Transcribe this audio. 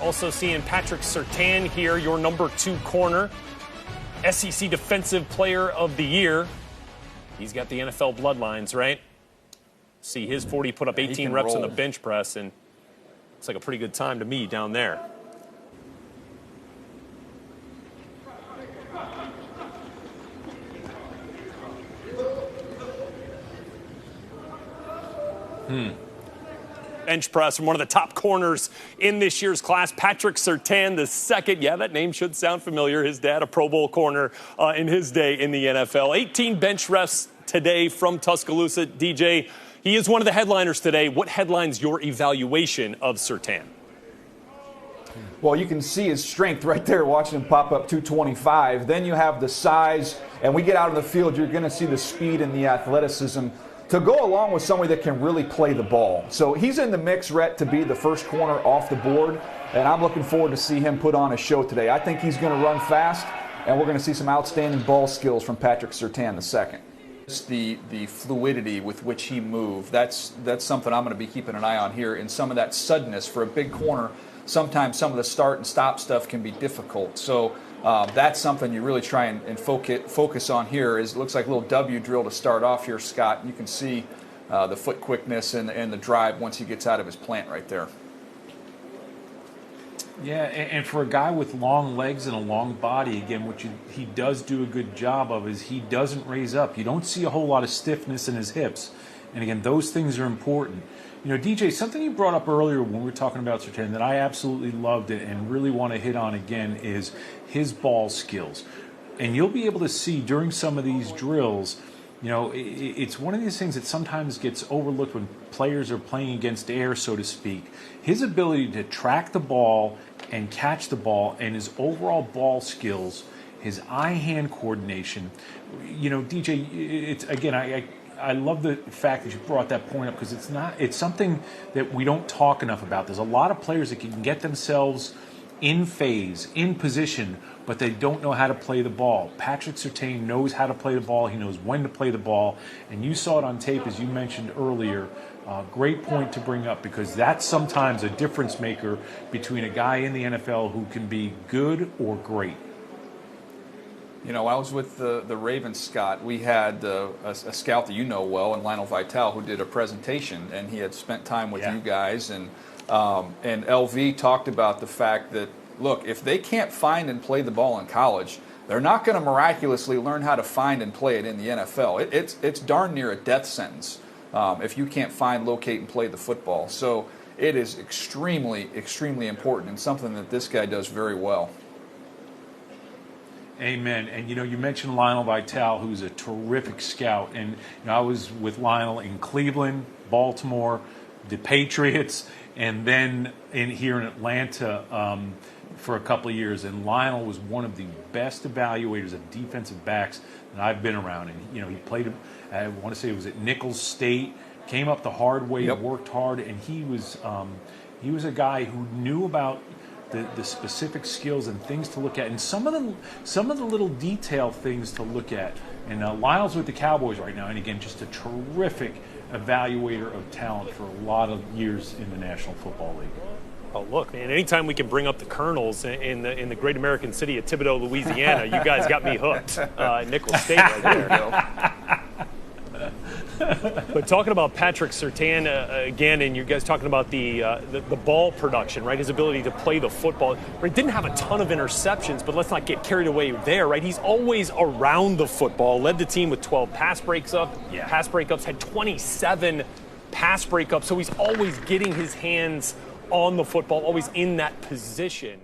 Also seeing Patrick Surtain here, your number 2 corner, SEC Defensive Player of the Year. He's got the NFL bloodlines, right? See his 40 put up 18 reps on the bench press, and it's like a pretty good time to me down there. Bench press from one of the top corners in this year's class, Patrick Surtain the second. Yeah, that name should sound familiar. His dad, a Pro Bowl corner in his day in the NFL. 18 bench reps today from Tuscaloosa. DJ, he is one of the headliners today. What headlines your evaluation of Surtain? Well, you can see his strength right there watching him pop up 225. Then you have the size, and we get out on the field, you're going to see the speed and the athleticism to go along with somebody that can really play the ball. So he's in the mix, Rhett, to be the first corner off the board, and I'm looking forward to see him put on a show today. I think he's going to run fast, and we're going to see some outstanding ball skills from Patrick Surtain the second. The fluidity with which he moved, that's something I'm going to be keeping an eye on here, and some of that suddenness for a big corner. Sometimes some of the start and stop stuff can be difficult. So that's something you really try and focus on here. It looks like a little W drill to start off here, Scott. You can see the foot quickness and the drive once he gets out of his plant right there. Yeah, and for a guy with long legs and a long body, again, what he does do a good job of is he doesn't raise up. You don't see a whole lot of stiffness in his hips. And again, those things are important. You know, DJ, something you brought up earlier when we were talking about Surtain that I absolutely loved it and really want to hit on again is his ball skills. And you'll be able to see during some of these drills, you know, it's one of these things that sometimes gets overlooked when players are playing against air, so to speak. His ability to track the ball and catch the ball and his overall ball skills, his eye-hand coordination. You know, DJ, it's again, I love the fact that you brought that point up because it's something that we don't talk enough about. There's a lot of players that can get themselves in phase, in position, but they don't know how to play the ball. Patrick Surtain knows how to play the ball. He knows when to play the ball. And you saw it on tape, as you mentioned earlier. Great point to bring up because that's sometimes a difference maker between a guy in the NFL who can be good or great. You know, I was with the Ravens, Scott. We had a scout that you know well, and Lionel Vitale, who did a presentation, and he had spent time with you guys. And LV talked about the fact that, look, if they can't find and play the ball in college, they're not going to miraculously learn how to find and play it in the NFL. It's darn near a death sentence if you can't find, locate, and play the football. So it is extremely, extremely important and something that this guy does very well. Amen. And, you know, you mentioned Lionel Vitale, who's a terrific scout. And, you know, I was with Lionel in Cleveland, Baltimore, the Patriots, and then here in Atlanta for a couple of years. And Lionel was one of the best evaluators of defensive backs that I've been around. And, you know, he played, I want to say it was at Nicholls State, came up the hard way, worked hard, and he was a guy who knew about the specific skills and things to look at, and some of the little detail things to look at. And Lionel's with the Cowboys right now, and again, just a terrific evaluator of talent for a lot of years in the National Football League. Oh, look, man, anytime we can bring up the Colonels in the great American city of Thibodaux, Louisiana, you guys got me hooked. Nicholls State right there. But talking about Patrick Surtain again, and you guys talking about the ball production, right? His ability to play the football. He didn't have a ton of interceptions, but let's not get carried away there, right? He's always around the football. Led the team with 12 pass breakups, had 27 pass breakups. So he's always getting his hands on the football, always in that position.